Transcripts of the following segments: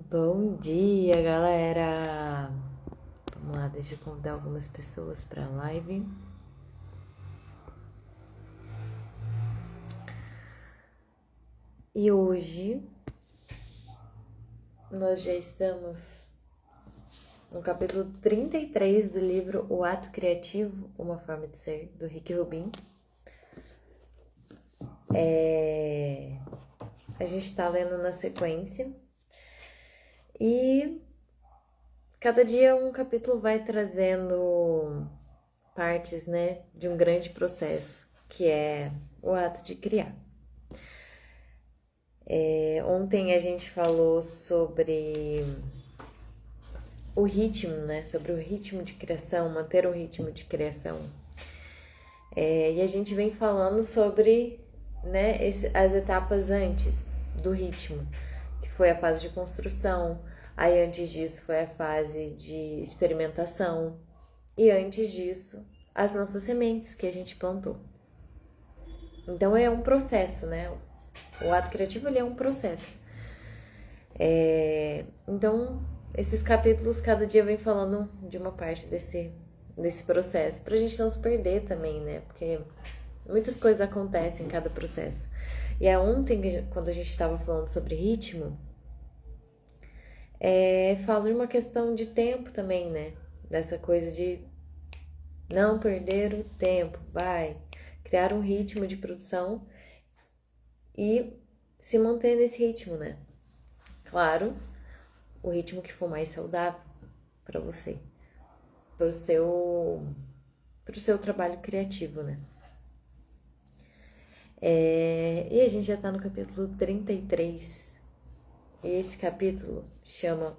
Bom dia, galera! Vamos lá, deixa eu convidar algumas pessoas para a live. E hoje nós já estamos no capítulo 33 do livro O Ato Criativo, Uma Forma de Ser, do Rick Rubin. A gente está lendo na sequência e cada dia um capítulo vai trazendo partes, né, de um grande processo, que é o ato de criar. Ontem a gente falou sobre o ritmo, né, sobre o ritmo de criação, manter um ritmo de criação. E a gente vem falando sobre, né, as etapas antes do ritmo, que foi a fase de construção, aí antes disso foi a fase de experimentação, e antes disso, as nossas sementes que a gente plantou. Então é um processo, né? O ato criativo ele é um processo. Então, esses capítulos cada dia vem falando de uma parte desse processo, pra gente não se perder também, né? Porque muitas coisas acontecem em cada processo. E aí ontem, quando a gente estava falando sobre ritmo, falo de uma questão de tempo também, né? Dessa coisa de não perder o tempo, vai criar um ritmo de produção e se manter nesse ritmo, né? Claro, o ritmo que for mais saudável para você, pro seu trabalho criativo, né? E a gente já tá no capítulo 33. E esse capítulo chama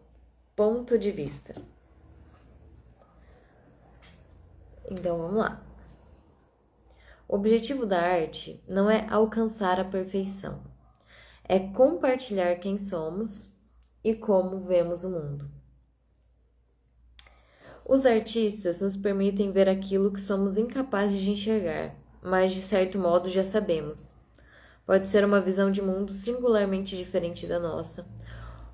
Ponto de Vista. Então vamos lá. O objetivo da arte não é alcançar a perfeição, é compartilhar quem somos e como vemos o mundo. Os artistas nos permitem ver aquilo que somos incapazes de enxergar, mas de certo modo já sabemos. Pode ser uma visão de mundo singularmente diferente da nossa,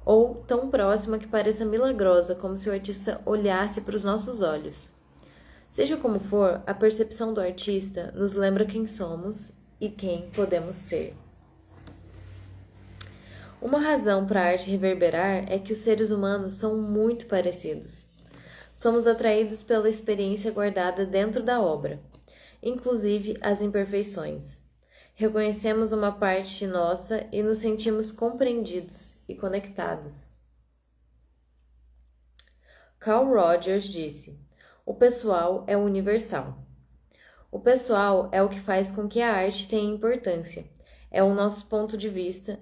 ou tão próxima que pareça milagrosa, como se o artista olhasse para os nossos olhos. Seja como for, a percepção do artista nos lembra quem somos e quem podemos ser. Uma razão para a arte reverberar é que os seres humanos são muito parecidos. Somos atraídos pela experiência guardada dentro da obra, inclusive as imperfeições. Reconhecemos uma parte nossa e nos sentimos compreendidos e conectados. Carl Rogers disse: o pessoal é universal. O pessoal é o que faz com que a arte tenha importância. É o nosso ponto de vista,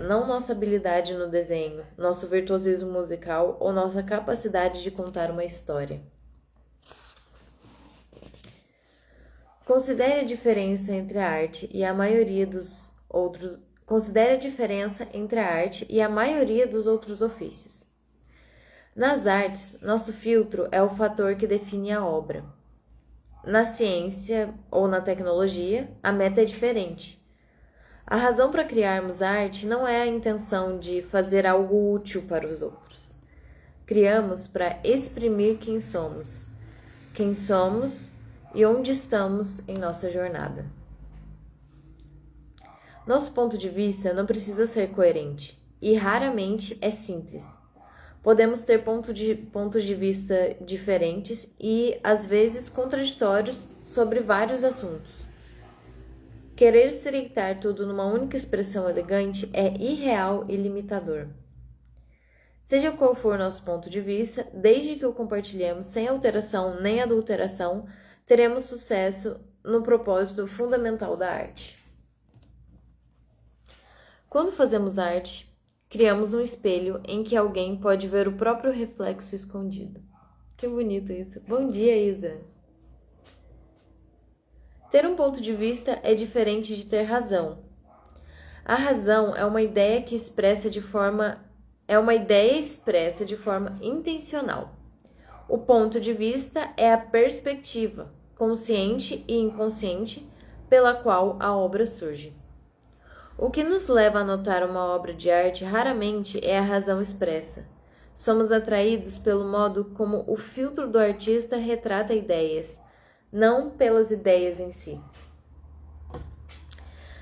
não nossa habilidade no desenho, nosso virtuosismo musical ou nossa capacidade de contar uma história. Considere a diferença entre a arte e a maioria dos outros ofícios. Nas artes, nosso filtro é o fator que define a obra. Na ciência ou na tecnologia, a meta é diferente. A razão para criarmos arte não é a intenção de fazer algo útil para os outros. Criamos para exprimir quem somos e onde estamos em nossa jornada. Nosso ponto de vista não precisa ser coerente e raramente é simples. Podemos ter pontos de vista diferentes e, às vezes, contraditórios sobre vários assuntos. Querer estreitar tudo numa única expressão elegante é irreal e limitador. Seja qual for nosso ponto de vista, desde que o compartilhemos sem alteração nem adulteração, teremos sucesso no propósito fundamental da arte. Quando fazemos arte, criamos um espelho em que alguém pode ver o próprio reflexo escondido. Que bonito isso. Bom dia, Isa. Ter um ponto de vista é diferente de ter razão. A razão é uma ideia expressa de forma intencional. O ponto de vista é a perspectiva, consciente e inconsciente, pela qual a obra surge. O que nos leva a notar uma obra de arte raramente é a razão expressa. Somos atraídos pelo modo como o filtro do artista retrata ideias, não pelas ideias em si.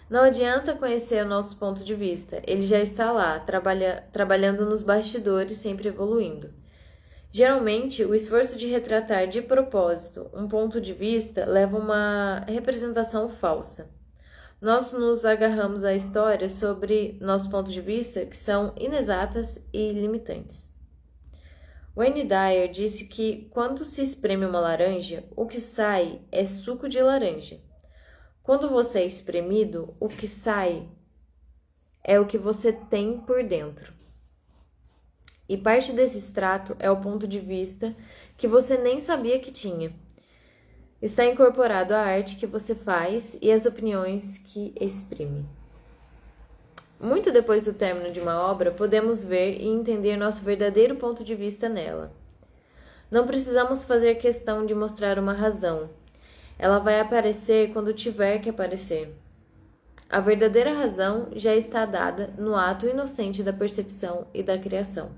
Não adianta conhecer o nosso ponto de vista, ele já está lá, trabalhando nos bastidores, sempre evoluindo. Geralmente, o esforço de retratar de propósito um ponto de vista leva a uma representação falsa. Nós nos agarramos a histórias sobre nosso ponto de vista que são inexatas e limitantes. Wayne Dyer disse que quando se espreme uma laranja, o que sai é suco de laranja. Quando você é espremido, o que sai é o que você tem por dentro. E parte desse extrato é o ponto de vista que você nem sabia que tinha. Está incorporado à arte que você faz e às opiniões que exprime. Muito depois do término de uma obra, podemos ver e entender nosso verdadeiro ponto de vista nela. Não precisamos fazer questão de mostrar uma razão. Ela vai aparecer quando tiver que aparecer. A verdadeira razão já está dada no ato inocente da percepção e da criação.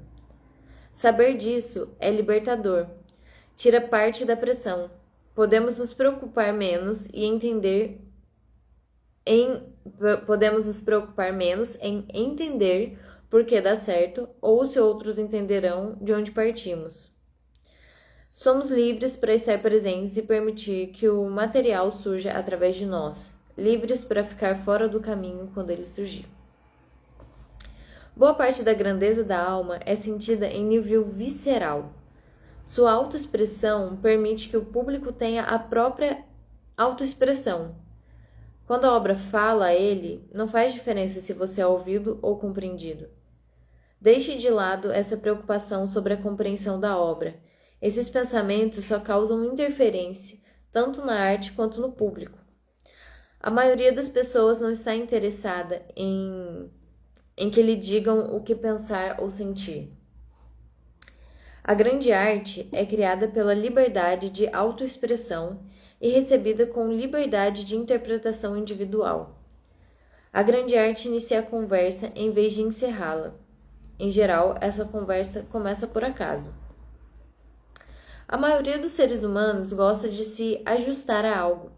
Saber disso é libertador. Tira parte da pressão. Podemos nos preocupar menos em entender por que dá certo ou se outros entenderão de onde partimos. Somos livres para estar presentes e permitir que o material surja através de nós, livres para ficar fora do caminho quando ele surgir. Boa parte da grandeza da alma é sentida em nível visceral. Sua autoexpressão permite que o público tenha a própria autoexpressão. Quando a obra fala a ele, não faz diferença se você é ouvido ou compreendido. Deixe de lado essa preocupação sobre a compreensão da obra. Esses pensamentos só causam interferência, tanto na arte quanto no público. A maioria das pessoas não está interessada em que lhe digam o que pensar ou sentir. A grande arte é criada pela liberdade de autoexpressão e recebida com liberdade de interpretação individual. A grande arte inicia a conversa em vez de encerrá-la. Em geral, essa conversa começa por acaso. A maioria dos seres humanos gosta de se ajustar a algo.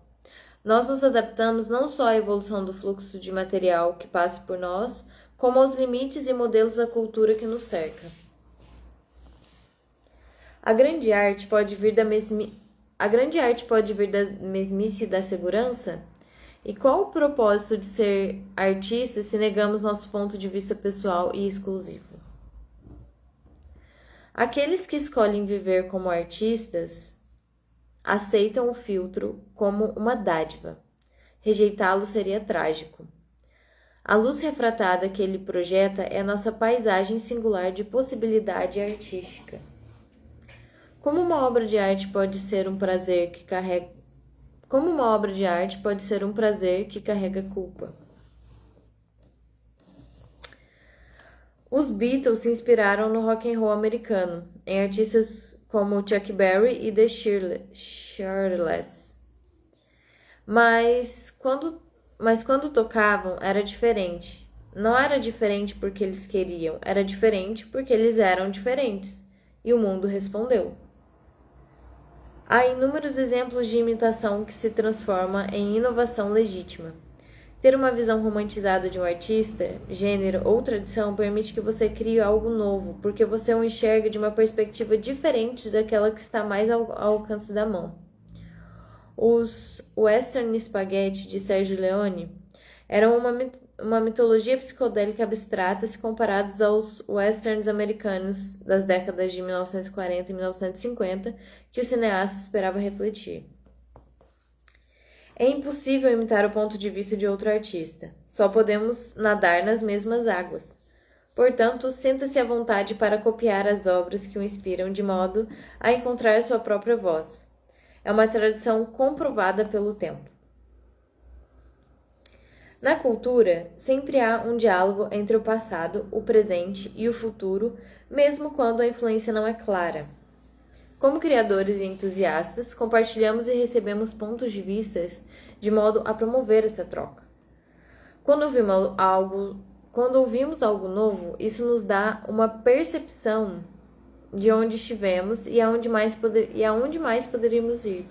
Nós nos adaptamos não só à evolução do fluxo de material que passa por nós, como aos limites e modelos da cultura que nos cerca. A grande arte pode vir da mesmice e da segurança? E qual o propósito de ser artista se negamos nosso ponto de vista pessoal e exclusivo? Aqueles que escolhem viver como artistas aceitam o filtro como uma dádiva. Rejeitá-lo seria trágico. A luz refratada que ele projeta é a nossa paisagem singular de possibilidade artística. Como uma obra de arte pode ser um prazer que carrega culpa? Os Beatles se inspiraram no rock and roll americano, em artistas como Chuck Berry e The Shirless. Mas quando tocavam, era diferente. Não era diferente porque eles queriam, era diferente porque eles eram diferentes. E o mundo respondeu. Há inúmeros exemplos de imitação que se transforma em inovação legítima. Ter uma visão romantizada de um artista, gênero ou tradição permite que você crie algo novo, porque você o enxerga de uma perspectiva diferente daquela que está mais ao alcance da mão. Os Western Spaghetti de Sergio Leone eram uma mitologia psicodélica abstrata se comparados aos westerns americanos das décadas de 1940 e 1950 que o cineasta esperava refletir. É impossível imitar o ponto de vista de outro artista. Só podemos nadar nas mesmas águas. Portanto, sinta-se à vontade para copiar as obras que o inspiram de modo a encontrar sua própria voz. É uma tradição comprovada pelo tempo. Na cultura, sempre há um diálogo entre o passado, o presente e o futuro, mesmo quando a influência não é clara. Como criadores e entusiastas, compartilhamos e recebemos pontos de vista de modo a promover essa troca. Quando ouvimos algo novo, isso nos dá uma percepção de onde estivemos e aonde mais poderíamos ir.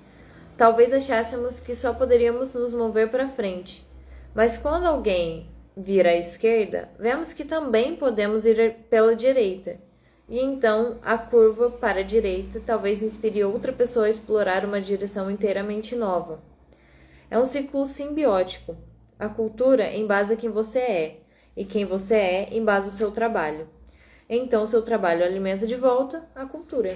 Talvez achássemos que só poderíamos nos mover para frente, mas quando alguém vira à esquerda, vemos que também podemos ir pela direita. E então a curva para a direita talvez inspire outra pessoa a explorar uma direção inteiramente nova. É um ciclo simbiótico. A cultura embasa quem você é, e quem você é embasa o seu trabalho. Então seu trabalho alimenta de volta a cultura.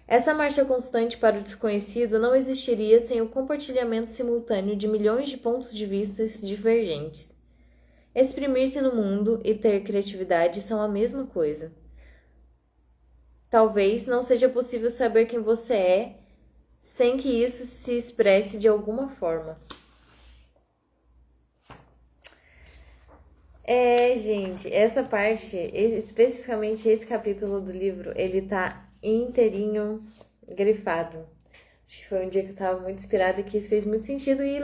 Essa marcha constante para o desconhecido não existiria sem o compartilhamento simultâneo de milhões de pontos de vista divergentes. Exprimir-se no mundo e ter criatividade são a mesma coisa. Talvez não seja possível saber quem você é sem que isso se expresse de alguma forma. Gente, essa parte, especificamente esse capítulo do livro, ele tá inteirinho grifado. Acho que foi um dia que eu tava muito inspirada e que isso fez muito sentido. E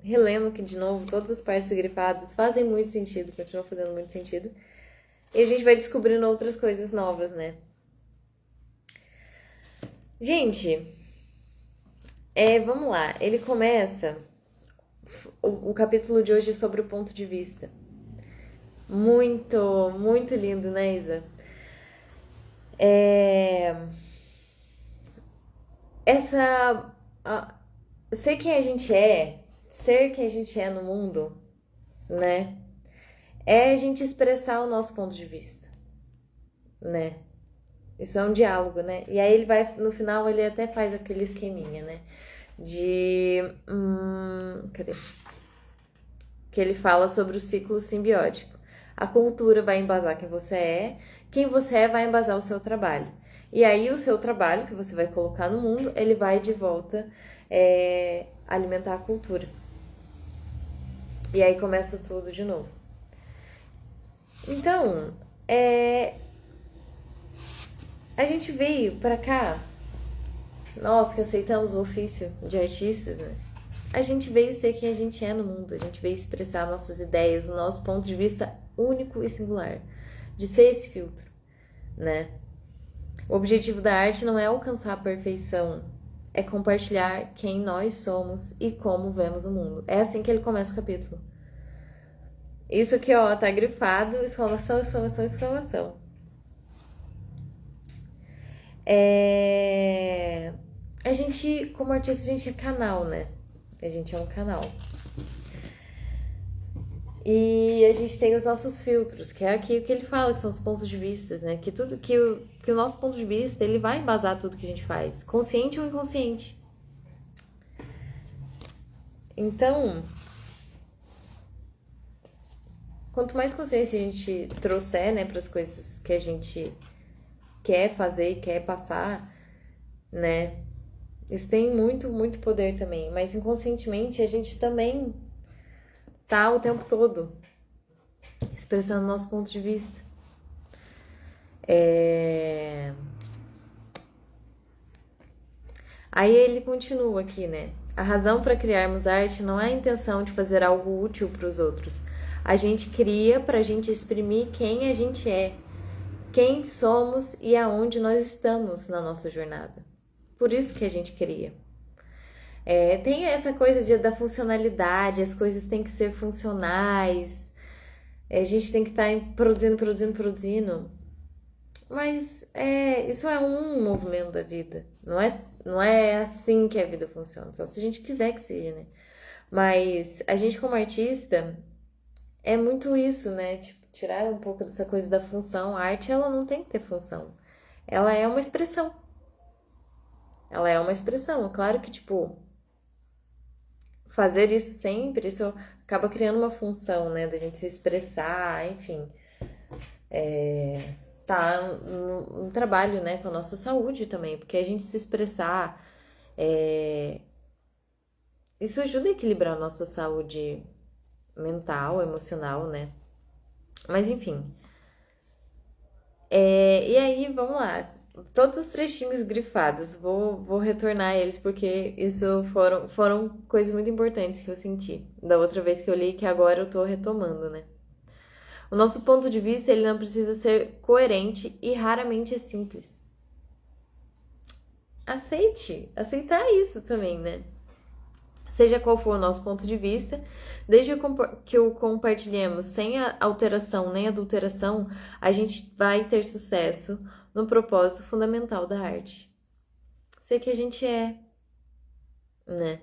relendo aqui de novo, todas as partes grifadas fazem muito sentido, continuam fazendo muito sentido. E a gente vai descobrindo outras coisas novas, né? Gente, vamos lá. Ele começa o capítulo de hoje sobre o ponto de vista. Muito, muito lindo, né, Isa? Ser quem a gente é no mundo, né? É a gente expressar o nosso ponto de vista, né? Isso é um diálogo, né? E aí ele vai, no final, ele até faz aquele esqueminha, né? Cadê? Que ele fala sobre o ciclo simbiótico. A cultura vai embasar quem você é vai embasar o seu trabalho. E aí o seu trabalho que você vai colocar no mundo, ele vai de volta alimentar a cultura. E aí começa tudo de novo. Então, a gente veio pra cá, nós que aceitamos o ofício de artistas, né? A gente veio ser quem a gente é no mundo, a gente veio expressar nossas ideias, o nosso ponto de vista único e singular, de ser esse filtro, né? O objetivo da arte não é alcançar a perfeição, é compartilhar quem nós somos e como vemos o mundo. É assim que ele começa o capítulo. Isso aqui, ó, tá grifado, exclamação, exclamação, exclamação. A gente, como artista, a gente é canal, né? A gente é um canal. E a gente tem os nossos filtros, que é aqui o que ele fala, que são os pontos de vista, né? Que tudo que o nosso ponto de vista, ele vai embasar tudo que a gente faz, consciente ou inconsciente. Então, quanto mais consciência a gente trouxer, né, para as coisas que a gente quer fazer e quer passar, né? Isso tem muito, muito poder também. Mas inconscientemente a gente também tá o tempo todo expressando nosso ponto de vista. Aí ele continua aqui, né? A razão para criarmos arte não é a intenção de fazer algo útil para os outros. A gente cria para a gente exprimir quem a gente é, quem somos e aonde nós estamos na nossa jornada. Por isso que a gente cria. Tem essa coisa da funcionalidade, as coisas têm que ser funcionais, a gente tem que estar produzindo. Mas isso é um movimento da vida, não é assim que a vida funciona, só se a gente quiser que seja, né? Mas a gente como artista é muito isso, né? Tipo, tirar um pouco dessa coisa da função. A arte, ela não tem que ter função, ela é uma expressão. Ela é uma expressão, claro que, tipo, fazer isso sempre, isso acaba criando uma função, né, da gente se expressar, enfim, tá um trabalho, né, com a nossa saúde também, porque a gente se expressar, isso ajuda a equilibrar a nossa saúde mental, emocional, né, mas enfim, e aí, vamos lá, todos os trechinhos grifados. Vou retornar eles porque isso foram coisas muito importantes que eu senti da outra vez que eu li, que agora eu tô retomando, né? O nosso ponto de vista, ele não precisa ser coerente e raramente é simples. Aceitar isso também, né? Seja qual for o nosso ponto de vista, desde que o compartilhemos sem alteração nem adulteração, a gente vai ter sucesso no propósito fundamental da arte. Ser que a gente é, né?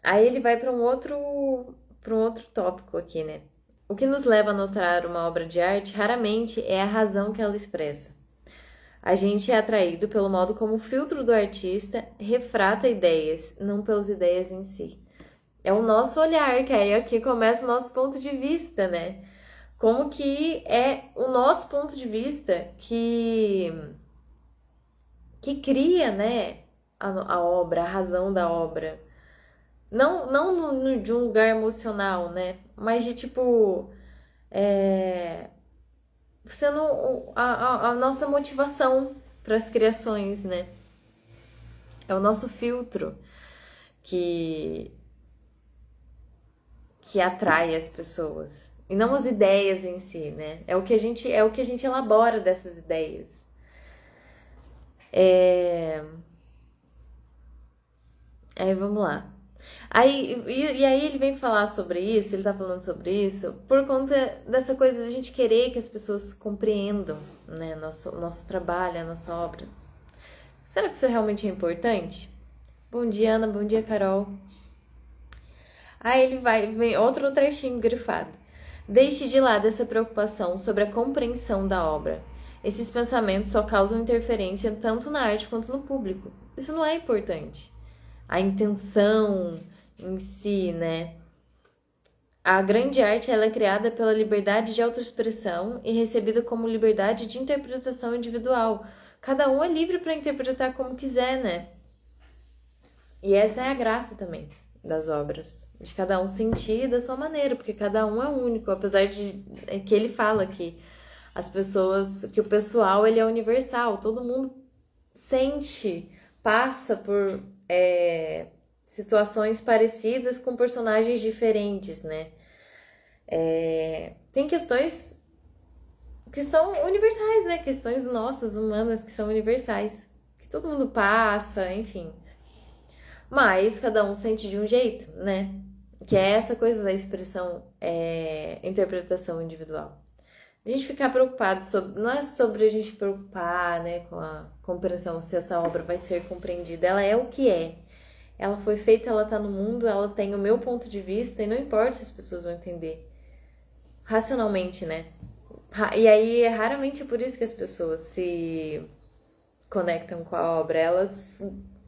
Aí ele vai para um outro tópico aqui, né? O que nos leva a notar uma obra de arte raramente é a razão que ela expressa. A gente é atraído pelo modo como o filtro do artista refrata ideias, não pelas ideias em si. É o nosso olhar, que aí aqui começa o nosso ponto de vista, né? Como que é o nosso ponto de vista que cria, né, a obra, a razão da obra. Não de um lugar emocional, né? Mas de tipo... sendo a nossa motivação para as criações, né? É o nosso filtro que atrai as pessoas e não as ideias em si, né? É o que a gente elabora dessas ideias. Aí vamos lá. E aí ele vem falar sobre isso, ele tá falando sobre isso, por conta dessa coisa de a gente querer que as pessoas compreendam, né, nosso trabalho, a nossa obra. Será que isso realmente é importante? Bom dia, Ana, bom dia, Carol. Aí vem outro trechinho grifado. Deixe de lado essa preocupação sobre a compreensão da obra. Esses pensamentos só causam interferência tanto na arte quanto no público. Isso não é importante. A intenção em si, né? A grande arte ela é criada pela liberdade de autoexpressão e recebida como liberdade de interpretação individual. Cada um é livre para interpretar como quiser, né? E essa é a graça também das obras, de cada um sentir da sua maneira, porque cada um é único, apesar de que ele fala que as pessoas, que o pessoal ele é universal, todo mundo sente, passa por situações parecidas com personagens diferentes, né? Tem questões que são universais, né? Questões nossas, humanas, que são universais, que todo mundo passa, enfim. Mas cada um sente de um jeito, né? Que é essa coisa da expressão, interpretação individual. A gente ficar preocupado não é sobre a gente preocupar, né, com a compreensão, se essa obra vai ser compreendida. Ela é o que é. Ela foi feita, ela tá no mundo, ela tem o meu ponto de vista e não importa se as pessoas vão entender. Racionalmente, né? E aí, raramente é por isso que as pessoas se conectam com a obra. Elas,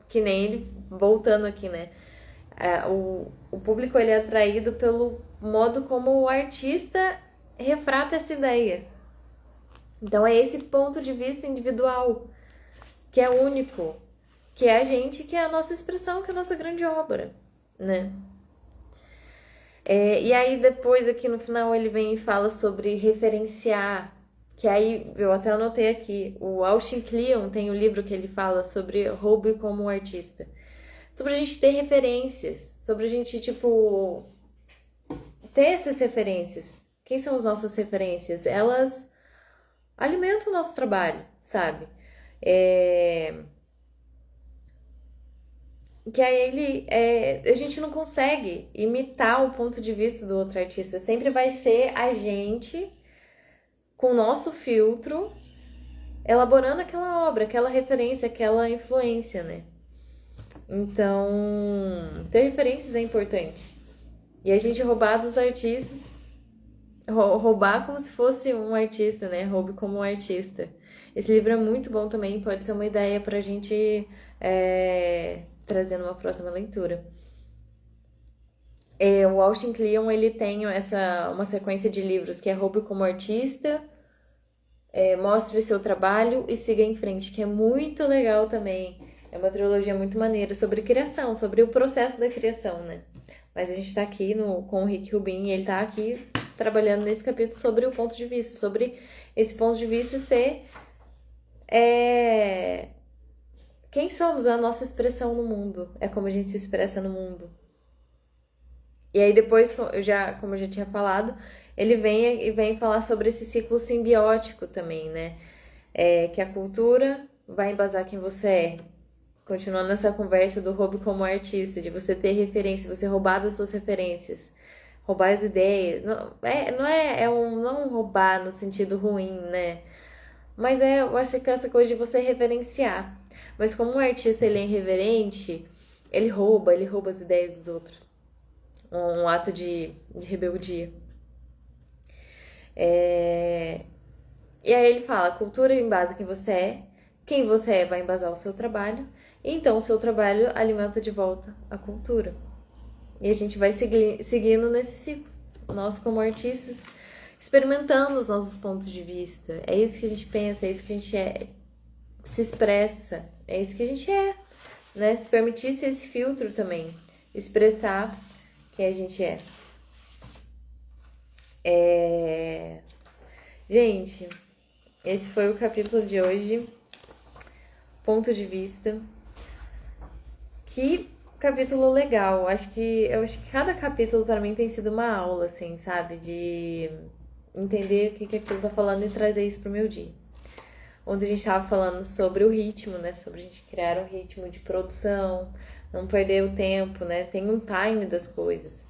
que nem ele, voltando aqui, né? O público, ele é atraído pelo modo como o artista refrata essa ideia. Então, é esse ponto de vista individual, que é único, que é a gente, que é a nossa expressão, que é a nossa grande obra, né? E aí, depois, aqui no final, ele vem e fala sobre referenciar, que aí, eu até anotei aqui, o Austin Kleon tem um livro que ele fala sobre Hobby como artista. Sobre a gente ter referências, sobre a gente, tipo, ter essas referências. Quem são as nossas referências? Elas alimentam o nosso trabalho, sabe? Que aí a gente não consegue imitar o ponto de vista do outro artista. Sempre vai ser a gente, com o nosso filtro, elaborando aquela obra, aquela referência, aquela influência, né? Então, ter referências é importante. E a gente roubar dos artistas, roubar como se fosse um artista, né? Roube como um artista. Esse livro é muito bom também, pode ser uma ideia pra gente trazer numa próxima leitura. O Austin Kleon, ele tem uma sequência de livros que é Roube como Artista, Mostre seu trabalho e Siga em Frente, que é muito legal também. É uma trilogia muito maneira sobre criação, sobre o processo da criação, né? Mas a gente tá aqui com o Rick Rubin e ele tá aqui trabalhando nesse capítulo sobre o ponto de vista, sobre esse ponto de vista ser quem somos, a nossa expressão no mundo, é como a gente se expressa no mundo. E aí depois, como eu já tinha falado, ele vem falar sobre esse ciclo simbiótico também, né? Que a cultura vai embasar quem você é. Continuando essa conversa do hobby como artista, de você ter referência, você roubar das suas referências, roubar as ideias. Não roubar no sentido ruim, né? Mas eu acho que essa coisa de você reverenciar. Mas como um artista ele é irreverente, ele rouba as ideias dos outros. Um ato de rebeldia. E aí ele fala, a cultura embasa quem você é vai embasar o seu trabalho, e então o seu trabalho alimenta de volta a cultura. E a gente vai seguindo nesse ciclo. Nós, como artistas, experimentando os nossos pontos de vista. É isso que a gente pensa, é isso que a gente se expressa, é isso que a gente né? Se permitisse esse filtro também, expressar quem a gente é. Gente, esse foi o capítulo de hoje. Ponto de vista. Que capítulo legal. Eu acho que cada capítulo para mim tem sido uma aula, assim, sabe? De entender o que aquilo tá falando e trazer isso pro meu dia. Ontem a gente tava falando sobre o ritmo, né? Sobre a gente criar um ritmo de produção, não perder o tempo, né? Tem um time das coisas.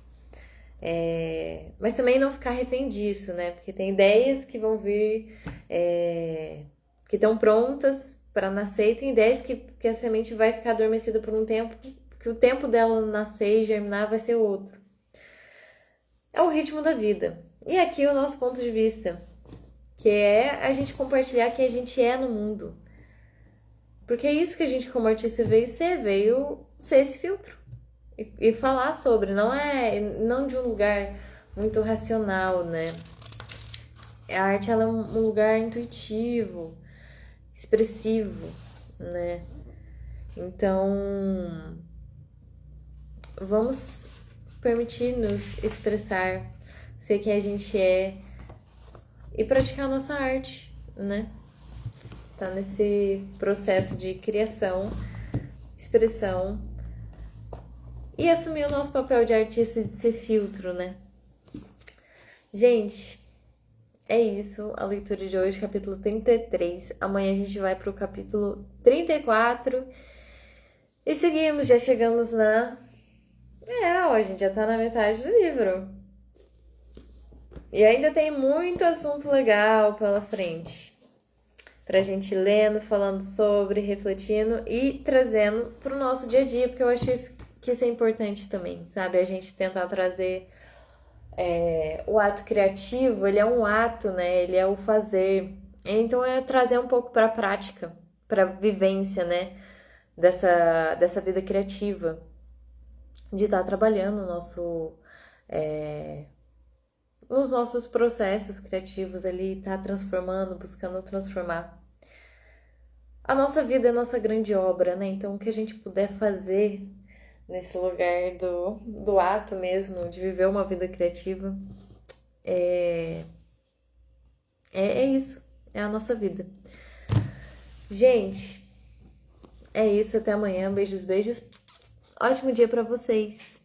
Mas também não ficar refém disso, né? Porque tem ideias que vão vir, que estão prontas para nascer, e tem ideias que a semente vai ficar adormecida por um tempo, que o tempo dela nascer e germinar vai ser outro. É o ritmo da vida. E aqui o nosso ponto de vista, que é a gente compartilhar quem a gente é no mundo. Porque é isso que a gente como artista veio ser esse filtro. E falar sobre, não de um lugar muito racional, né? A arte, ela é um lugar intuitivo, expressivo, né? Então, vamos permitir-nos expressar, ser quem a gente é e praticar a nossa arte, né? Tá nesse processo de criação, expressão e assumir o nosso papel de artista e de ser filtro, né? Gente, é isso, a leitura de hoje, capítulo 33. Amanhã a gente vai pro capítulo 34 e seguimos, já chegamos a gente já tá na metade do livro. E ainda tem muito assunto legal pela frente. Pra gente lendo, falando sobre, refletindo e trazendo pro nosso dia a dia, porque eu acho que isso é importante também, sabe? A gente tentar trazer o ato criativo, ele é um ato, né? Ele é o fazer. Então é trazer um pouco pra prática, pra vivência, né? Dessa vida criativa. De estar trabalhando nos nossos processos criativos ali, tá transformando, buscando transformar. A nossa vida é a nossa grande obra, né? Então, o que a gente puder fazer nesse lugar do ato mesmo, de viver uma vida criativa, é isso. É a nossa vida. Gente, é isso. Até amanhã. Beijos, beijos. Ótimo dia pra vocês.